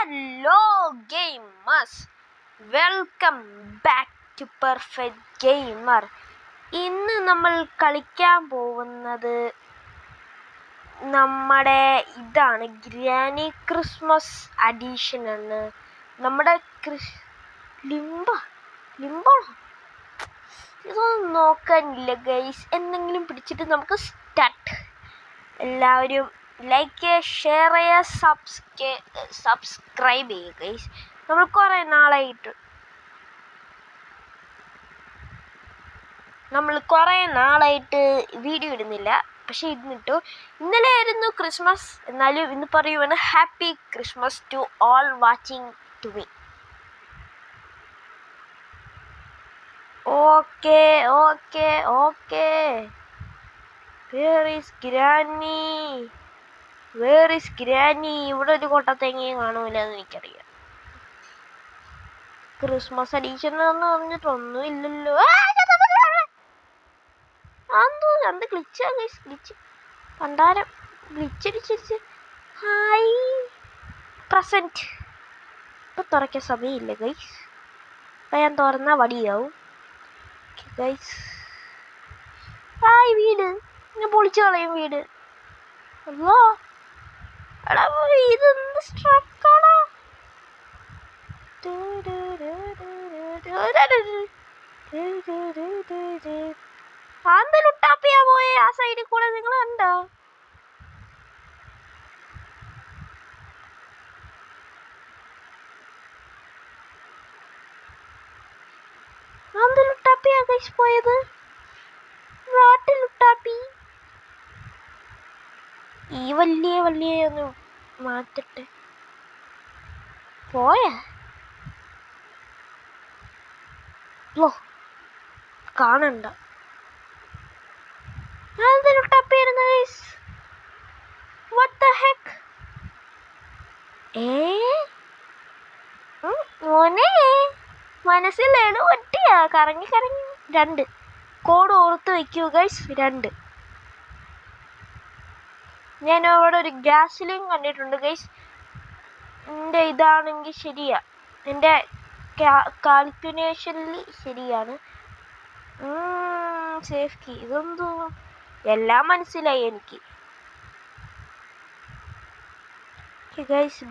Hello gamers, welcome back to perfect gamer. ഇന്ന് നമ്മൾ കളിക്കാൻ പോകുന്നത് നമ്മുടെ ഇതാണ് ഗ്രാനി ക്രിസ്മസ് അഡീഷൻ ആണ്. നമ്മുടെ ലിംബാണോ ഇതൊന്നും നോക്കാനില്ല ഗൈസ്. എന്തെങ്കിലും പിടിച്ചിട്ട് നമുക്ക് സ്റ്റാർട്ട്. എല്ലാവരും ലൈക്ക് ചെയ്യുക, ഷെയർ ചെയ്യുക, സബ്സ്ക്രൈബ് ചെയ്യുക ഗൈസ്. നമ്മൾ കുറേ നാളായിട്ട് വീഡിയോ ഇടുന്നില്ല, പക്ഷെ ഇന്നിട്ടു. ഇന്നലെ ആയിരുന്നു ക്രിസ്മസ്, എന്നാലും ഇന്ന് പറയുവാണ് happy Christmas to all watching to me. Okay. Where is granny? ഇവിടെ ഒരു കൊട്ടത്തേങ്ങയും കാണൂല എന്ന് എനിക്കറിയാം. ക്രിസ്മസ് അഡീഷൻ എന്ന് പറഞ്ഞിട്ടൊന്നും ഇല്ലല്ലോ. എന്ത് ഗ്ലിച്ച് പണ്ടാരം ഗ്ലിച്ചടിച്ച്. Hi present. ഇപ്പൊ തുറക്കാൻ സമയമില്ല ഗൈസ്. അപ്പൊ ഞാൻ തുറന്ന വടിയാവും ഗൈസ്. ഹായ് വീട്, ഞാൻ പൊളിച്ചു കളയും വീട്. അല്ലോ ഇതെന്ത് സ്ട്രക്കാണ്? ലുട്ടാപ്പിയാ പോയെ ആ സൈഡിൽ കൂടെ, നിങ്ങൾ കണ്ടോ? ലുട്ടാപ്പിയാ ഗൈസ് പോയത്? ലുട്ടാപ്പി ഈ വലിയ ഒന്ന് മാറ്റട്ടെ. പോയാ കാണണ്ട. ലുട്ടാപ്പിയായിരുന്നു ഗൈസ്. What the heck? മോനെ മനസ്സിലാണ് ഒറ്റയാ കറങ്ങി 2 കോഡ് ഓർത്ത് വയ്ക്കൂ ഗൈസ്. 2. ഞാൻ അവിടെ ഒരു ഗ്യാസ് ലൈൻ കണ്ടിട്ടുണ്ട് ഗൈസ്. എൻ്റെ ഇതാണെങ്കിൽ ശരിയാ, എൻ്റെ കാൽക്കുലേഷനിൽ ശരിയാണ്. സേഫ് കീ, ഇതൊന്നും എല്ലാം മനസ്സിലായി എനിക്ക് ഗൈസ്.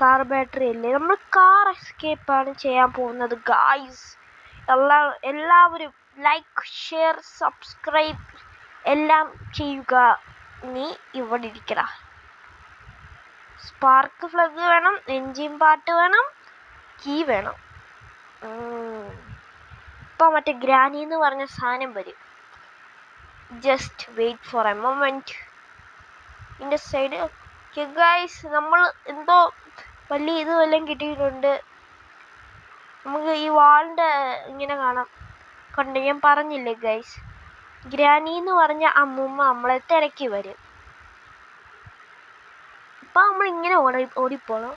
കാർ ബാറ്ററി അല്ലേ? നമ്മൾ കാർ എസ്കേപ്പാണ് ചെയ്യാൻ പോകുന്നത് ഗൈസ്. എല്ലാവരും ലൈക്ക്, ഷെയർ, സബ്സ്ക്രൈബ് എല്ലാം ചെയ്യുക. നീ ഇവിടെ ഇരിക്കട. സ്പാർക്ക് ഫ്ലഗ് വേണം, എൻജിൻ പാർട്ട് വേണം, കീ വേണം. ഇപ്പൊ മറ്റേ ഗ്രാനി എന്ന് പറഞ്ഞ സാധനം വരും. Just wait for a moment. ഇതിന്റെ സൈഡ് ഗൈസ്, നമ്മൾ എന്തോ വലിയ ഇത് വല്ലതും കിട്ടിയിട്ടുണ്ട്. നമുക്ക് ഈ വാളിന്റെ ഇങ്ങനെ കാണാം. കണ്ട് ഞാൻ പറഞ്ഞില്ലേ ഗൈസ്, ഗ്രാനി എന്ന് പറഞ്ഞ അമ്മൂമ്മ നമ്മളെ തിരക്കി വരും. ഇപ്പൊ നമ്മൾ ഇങ്ങനെ ഓടിപ്പോണം.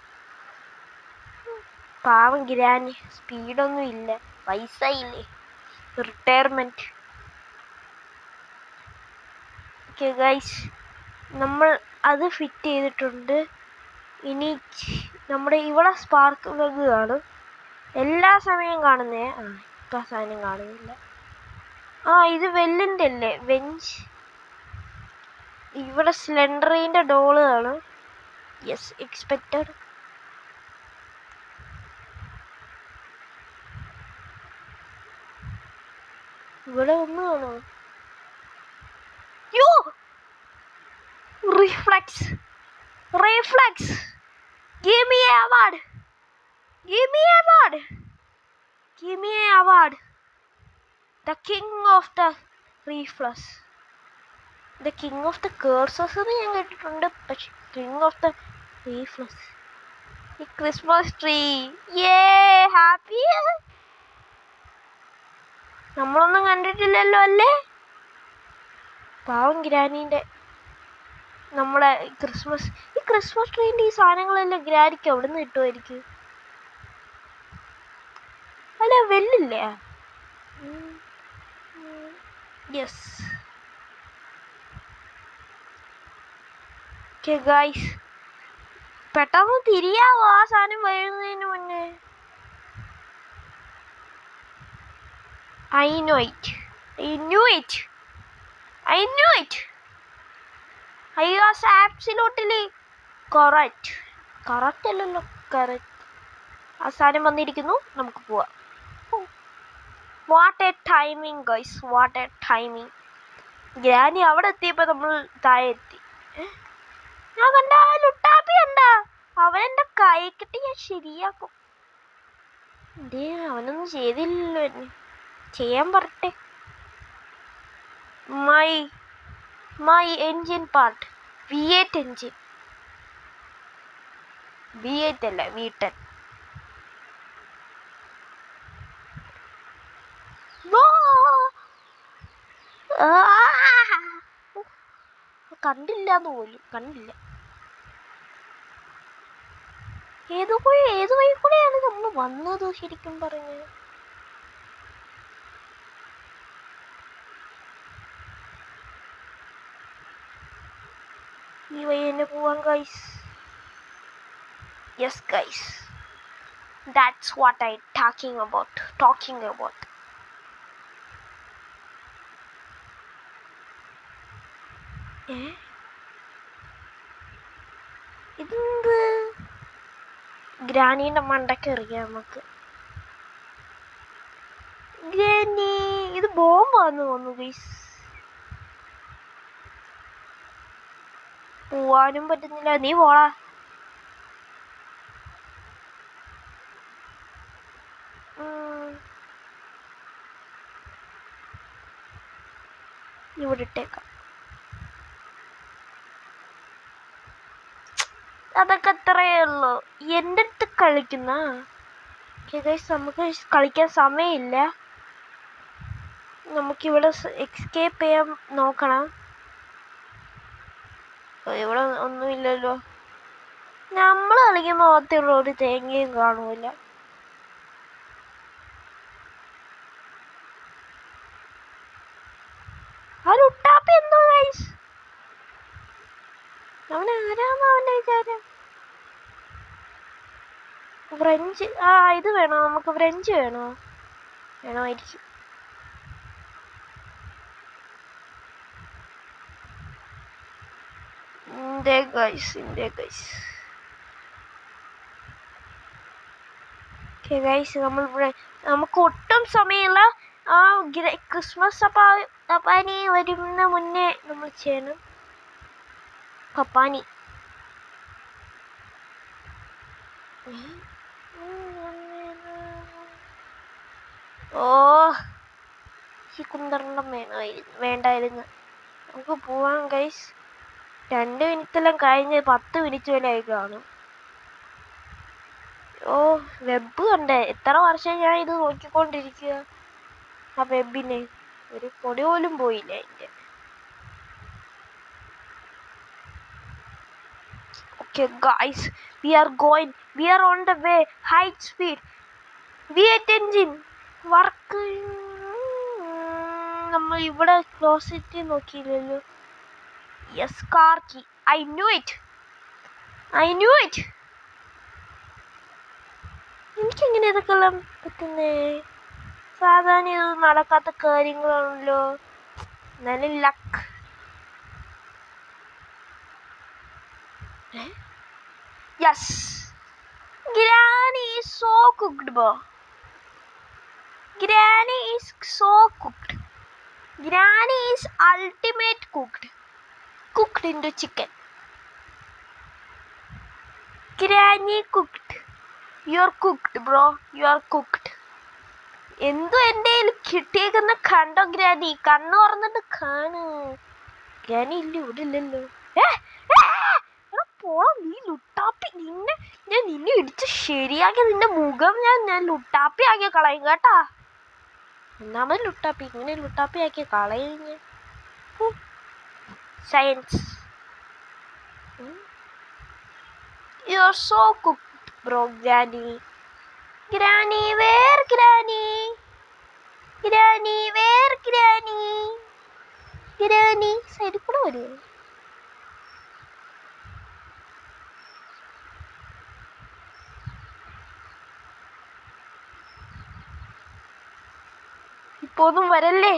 പാവം ഗ്രാനി, സ്പീഡൊന്നും ഇല്ല, വയസ്സായില്ലേ, റിട്ടയർമെന്റ്. ഓക്കെ ഗൈസ്, നമ്മൾ അത് ഫിറ്റ് ചെയ്തിട്ടുണ്ട്. ഇനി നമ്മുടെ ഇവിടെ സ്പാർക്ക് പ്ലഗ് കാണും, എല്ലാ സമയം കാണുന്നേ. ഇപ്പം സാധനം കാണുന്നില്ല. ഇത് വെല്ലിൻ്റെ അല്ലേ, വെഞ്ച്. ഇവിടെ സ്ലെൻഡറിൻ്റെ ഡോള് കാണും. Yes, expected. ഇവിടെ ഒന്ന് കാണോ? Reflex. Give me an award. The king of the reflex. The king of the curses എന്ന് ഞാൻ കേട്ടിട്ടുണ്ട്, പക്ഷെ king of the reflex. ഈ ക്രിസ്മസ് ട്രീ ഹാപ്പി. നമ്മളൊന്നും കണ്ടിട്ടില്ലല്ലോ അല്ലേ? പാവം ഗ്രാനീൻ്റെ. നമ്മളെ ഈ ക്രിസ്മസ് ട്രീൻ്റെ ഈ സാധനങ്ങളെല്ലാം ഗ്രാനിക്ക് എവിടെ നിന്ന് കിട്ടുമായിരിക്കും? അല്ല, വെല്ലില്ലേ? യെസ്. ഓക്കെ ഗൈസ്, പെട്ടെന്ന് തിരിയാവോ ആ സാധനം വരുന്നതിന് മുന്നേ? I know it. I knew it. I knew it. I was absolutely correct. Correct അല്ലല്ലോ, കറക്റ്റ്. ആ സാധനം വന്നിരിക്കുന്നു, നമുക്ക് പോവാം. What A timing guys, what A timing. Granny അവിടെ എത്തിയപ്പോൾ നമ്മൾ താഴെ എത്തി. ഞാൻ കണ്ട ലുട്ടാപ്പി കണ്ട, അവനെന്റെ കൈ കിട്ടി ഞാൻ ശരിയാക്കും. അവനൊന്നും ചെയ്തില്ലല്ലോ, എന്നെ ചെയ്യാൻ പറട്ടെ. My engine part V8 engine, V8 അല്ല V10. കണ്ടില്ലാന്ന് പോലും, കണ്ടില്ല. ഏത് വഴി കൂടെയാണ് നമ്മൾ വന്നത് ശരിക്കും പറഞ്ഞ? ഈ വഴി തന്നെ പോവാൻ guys. Yes guys, that's what I talking about. ഇതെന്ത്? ഗ്രാനീന്റെ മണ്ടയ്ക്ക് എറിയാം നമുക്ക്. ഗ്രാനി, ഇത് ബോംബാന്ന് തോന്നുന്നു ഗൈസ്. പോവാനും പറ്റുന്നില്ല, നീ പോളാ. ഇവിടെ ഇട്ടേക്കാം. അതൊക്കെ അത്രയേ ഉള്ളൂ. എൻ്റെ അടുത്ത് കളിക്കുന്ന നമുക്ക് കളിക്കാൻ സമയമില്ല. നമുക്കിവിടെ എസ്കേപ്പ് ചെയ്യാൻ നോക്കണം. ഇവിടെ ഒന്നുമില്ലല്ലോ. നമ്മൾ കളിക്കുമ്പോൾ മാത്രമുള്ള ഒരു തേങ്ങയും കാണൂല. ആ ലുട്ടാപ്പി എന്തോ ഗൈസ്, അവൻ ആരാന്ന് അവൻ്റെ വിചാരം? ഫ്രഞ്ച്. ഇത് വേണോ നമുക്ക്? ഫ്രഞ്ച് വേണമായിരിക്കും. നമുക്ക് ഒട്ടും സമയമില്ല. ആ ക്രിസ്മസ് പപ്പാനി വരുന്ന മുന്നേ നമ്മൾ ചെയ്യണം. പപ്പാനി ഈ കുന്തറണം വേണ്ടായിരുന്നു. നമുക്ക് പോവാം ഗൈസ്. 2 മിനിറ്റെല്ലാം കഴിഞ്ഞ് 10 മിനിറ്റ് വരെ ആയി കാണും. വെബ് കണ്ടേ, എത്ര വർഷം ഞാൻ ഇത് നോക്കിക്കൊണ്ടിരിക്കുക. ആ വെബിനെ ഒരു പൊടി പോലും പോയില്ല അതിൻ്റെ. Okay guys, we are on the way, high speed, V8 engine work. നമ്മൾ ഇവിടെ ക്ലോസിറ്റി നോക്കിയില്ലല്ലോ. Yes, car key. I knew it. എനിക്കെങ്ങനെ ഇതൊക്കെല്ലാം പറ്റുന്നേ? സാധാരണ ഇത് നടക്കാത്ത കാര്യങ്ങളാണല്ലോ. നല്ല luck. Yes, Granny is so cooked, bro. Granny is so cooked. Granny is ultimate cooked into chicken. Granny cooked. You're cooked, bro. You are cooked. എന്തോ എൻ്റെ കയ്യിൽ കിട്ടിയേക്കുന്ന കണ്ടോ granny? കണ്ണ് തുറന്നിട്ട് കാണ്. ഗ്രാനി ഇല്ല, ഇവിടെ ഇല്ലല്ലോ. നീ ലുട്ടാപ്പി, നിന്നെ ഇടിച്ച് ശരിയാക്കി നിന്റെ മുഖം ഞാൻ ലുട്ടാപ്പി ആക്കി കളയും കേട്ടാ. ഒന്നാമത് ലുട്ടാപ്പി, ഇങ്ങനെ ലുട്ടാപ്പി ആക്കി കളയും. Science. You are so cooked, bro. Granny, where Granny? സൈഡിൽ കൂടെ വരുമോ? ഇപ്പൊ ഒന്നും വരല്ലേ.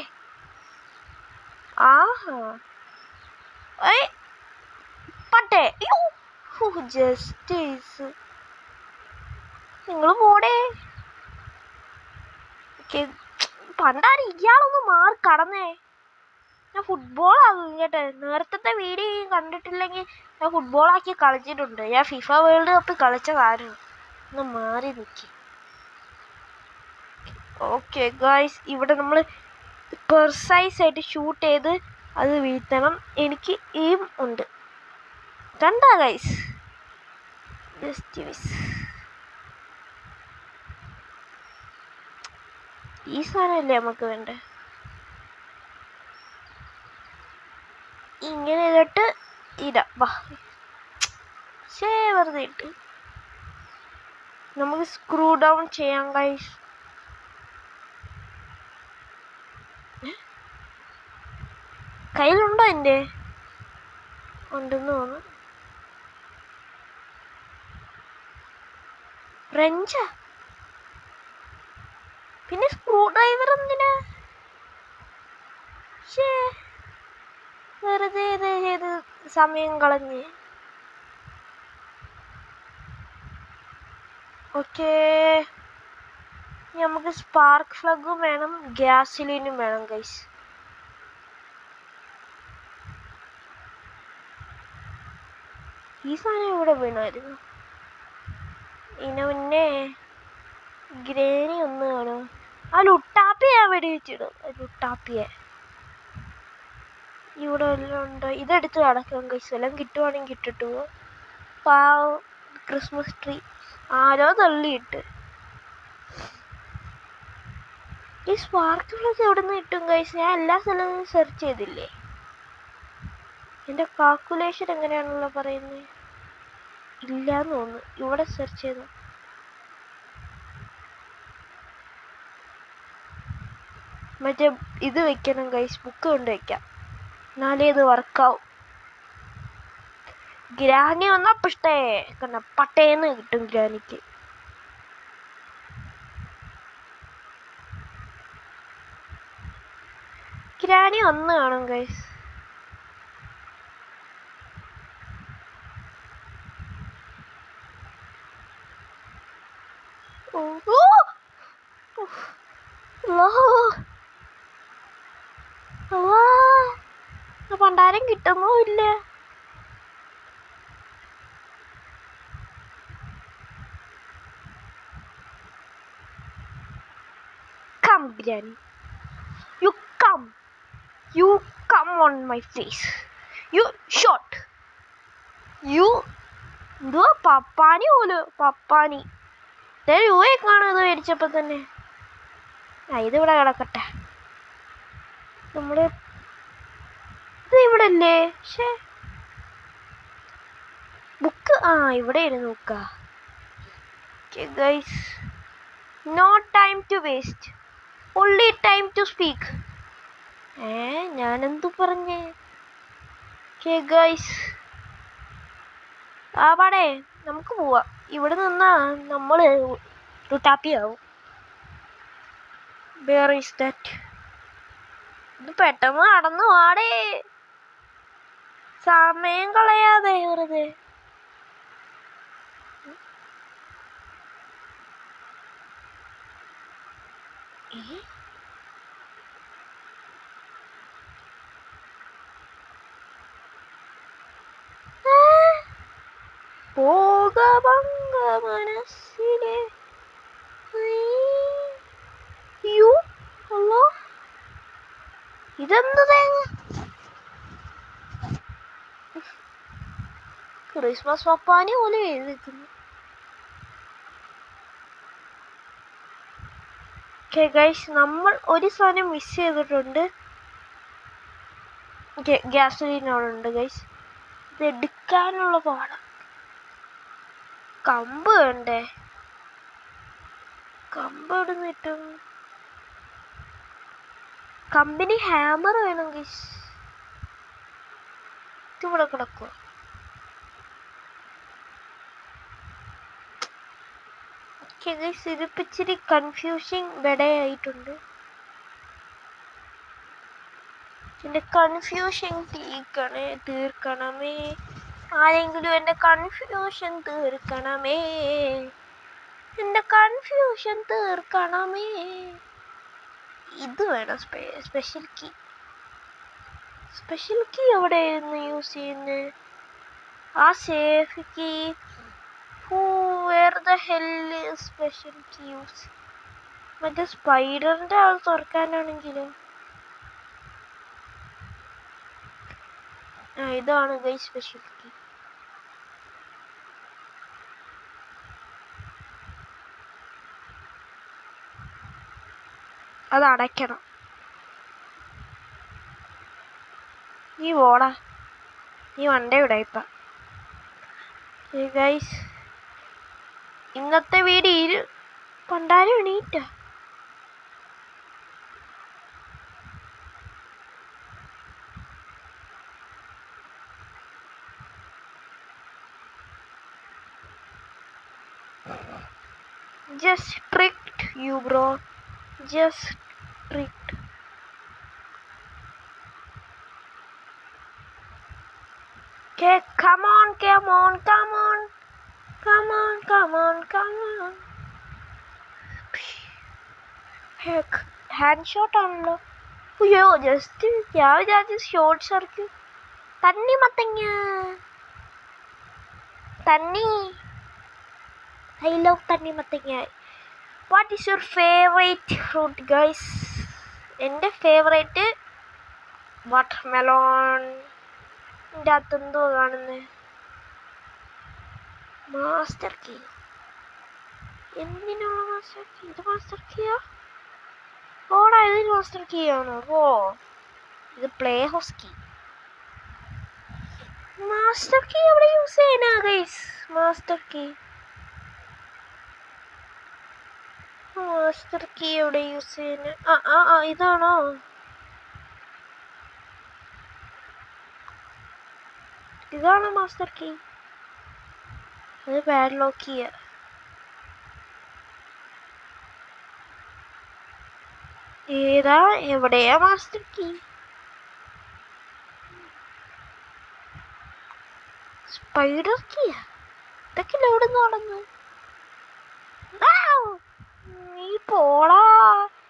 ആഹാ പട്ടേ ജസ്റ്റ് നിങ്ങൾ പോടേ. പണ്ടാണ് ഇയാളൊന്ന് മാറി കടന്നേ. ഞാൻ ഫുട്ബോൾ ആകും കേട്ടെ. നേരത്തെ വീഡിയോ കണ്ടിട്ടില്ലെങ്കിൽ ഞാൻ ഫുട്ബോളാക്കി കളിച്ചിട്ടുണ്ട്. ഞാൻ ഫിഫ വേൾഡ് കപ്പ് കളിച്ചതായിരുന്നു. ഒന്ന് മാറി നിൽക്കി. ഓക്കെ ഗായ്സ്, ഇവിടെ നമ്മൾ പെർസൈസ് ആയിട്ട് ഷൂട്ട് ചെയ്ത് അത് വീഴ്ത്തണം. എനിക്ക് എയിം ഉണ്ട്. കണ്ടാ ഗൈസ്, ജസ്റ്റ് മിസ്. ഈ സാധനമല്ലേ നമുക്ക് വേണ്ടേ. ഇങ്ങനെ ഇട്ട് ഇടാം. വാ വെറുതെ ഇട്ട് നമുക്ക് സ്ക്രൂ ഡൗൺ ചെയ്യാം ഗൈസ്. കയ്യിലുണ്ടോ എൻ്റെ? ഉണ്ടെന്ന് തോന്നുന്നു. ഫ്രഞ്ചാ പിന്നെ സ്ക്രൂ ഡ്രൈവർ എന്തിനാ? വെറുതെ ഇത് ചെയ്ത് സമയം കളഞ്ഞ്. ഓക്കേ, നമുക്ക് സ്പാർക്ക് ഫ്ലഗും വേണം, ഗ്യാസിലിനും വേണം ഗൈസ്. ഈ സാധനം ഇവിടെ വീണായിരുന്നു. ഇതിന് മുന്നേ ഗ്രേനി ഒന്ന് കാണും. ആ ലുട്ടാപ്പിയെ വെടിവെച്ചിടും. ലുട്ടാപ്പിയെ ഇവിടെ എല്ലാം ഉണ്ട്. ഇതെടുത്ത് നടക്കാം ഗൈസ്. എല്ലാം കിട്ടുവാണെങ്കിൽ ഇട്ടിട്ട് പോവാം. പാവം ക്രിസ്മസ് ട്രീ ആരോ തള്ളിയിട്ട്. ഈ സ്പാർക്ക് ഫ്ലഗ് എവിടെ നിന്ന് കിട്ടും ഗൈസ്? ഞാൻ എല്ലാ സ്ഥലവും സെർച്ച് ചെയ്തില്ലേ. എൻ്റെ കാൽക്കുലേഷൻ എങ്ങനെയാണല്ലോ പറയുന്നത്. ഇല്ലാന്ന് തോന്നുന്നു. ഇവിടെ സെർച്ച് ചെയ്തു. മറ്റേ ഇത് വെക്കണം ഗൈസ്, ബുക്ക് കൊണ്ട് വെക്കാം. എന്നാലേ ഇത് വർക്കാവും. ഗ്രാനി വന്നാ പുഷ്ടേ കണ്ട പട്ടേന്ന് കിട്ടും ഗ്രാനിക്ക്. ഗ്രാനി ഒന്ന് കാണും ഗൈസ്. പണ്ടാരം കിട്ടുന്നോ ഇല്ല. Come Granny, you come on my face, you shot, you എന്തുവാ പപ്പാനി പോലും. പപ്പാനി രൂപയെ കാണുന്നത് മേടിച്ചപ്പോ തന്നെ. ഇതിവിടെ കിടക്കട്ടെ. നമ്മള് ഇത് ഇവിടെ അല്ലേ. പക്ഷേ ബുക്ക് ഇവിടെ ഇരുന്ന് നോക്ക. Guys, no time to waste, only time to speak. ഞാനെന്തു പറഞ്ഞേ? ഗൈസ് പാടേ നമുക്ക് പോവാം. ഇവിടെ നിന്നാ നമ്മള് ലുട്ടാപ്പിയാവും. Where is that? ഇത് പെട്ടെന്ന് നടന്നു പാടേ, സമയം കളയാതെ വെറുതെ. പോകഭംഗ മനസ്സിലെ ഇതെന്ത് തേങ്ങ? ക്രിസ്മസ് പപ്പാനി പോലെ എഴുതിക്കുന്നു. ഗൈസ്, നമ്മൾ ഒരു സാധനം മിസ് ചെയ്തിട്ടുണ്ട്. ഗ്യാസോലിനോടുണ്ട് ഗൈസ്. ഇത് എടുക്കാനുള്ള പാടാ. കമ്പ് വേണ്ടേ? കമ്പ് എവിടെ നിന്ന് കിട്ടും? കമ്പനി ഹാമർ വേണം ഗൈസ്. ഇതിവിടെ കിടക്കുക. ഇതിപ്പോ ഇച്ചിരി കൺഫ്യൂഷിങ് വിടയായിട്ടുണ്ട്. എൻ്റെ കൺഫ്യൂഷൻ തീർക്കണമേ. ആരെങ്കിലും എൻ്റെ കൺഫ്യൂഷൻ തീർക്കണമേ. എൻ്റെ കൺഫ്യൂഷൻ തീർക്കണമേ. ഇത് വേണം സ്പെഷ്യൽ കീ. സ്പെഷ്യൽ കീ എവിടെയായിരുന്നു യൂസ് ചെയ്യുന്നത്? ആ safe key. Where the hell special key use? മറ്റേ സ്പൈഡറിൻ്റെ ആൾ തുറക്കാനാണെങ്കിലും ഇതാണ് ഗൈസ് സ്പെഷ്യൽ കീ. അത് അടയ്ക്കണം. നീ പോടാ, നീ വണ്ടേ വിടായിപ്പ. ഗൈസ് ഇന്നത്തെ video പണ്ടാരും എണീറ്റ. Just tricked you, bro. Just tricked. Okay, come on, come on, come on. Come on, come on, come on. Heck, hand shot ആണല്ലോ. അയ്യോ, ജസ്റ്റ് ഞാൻ വിചാരിച്ചു ഷോർട്ട് സർക്യൂട്ട്. തണ്ണി മത്തങ്ങ, തണ്ണി. I love തണ്ണി മത്തങ്ങ. What is your favorite fruit, guys? എൻ്റെ ഫേവറേറ്റ് വാട്ടർമെലോൺ. ഇതിൻ്റെ അകത്ത് എന്തോ കാണുന്നത്? Master key. എന്തിനാണ് മാസ്റ്റർ കീ? ഇത് മാസ്റ്റർ കീയാ? ഓടാ, ഇത് മാസ്റ്റർ കീ ആണോ? ഓ, ഇത് play house key. Master key എവിടെ യൂസ് ചെയ്യാനാ ഗൈസ്? മാസ്റ്റർ കീ എവിടെ യൂസ് ചെയ്യുന്ന? ഇതാണോ? ഇതാണോ മാസ്റ്റർ കീ? അത് പാഡ്ലോക്ക് ചെയ്യാ. ഏതാ, എവിടെയാ മാസ്റ്റർ കീ? സ്പൈഡർ കീയാ? ഇതൊക്കെ എവിടെ നിന്ന് നടന്നു? നീ പോടാ.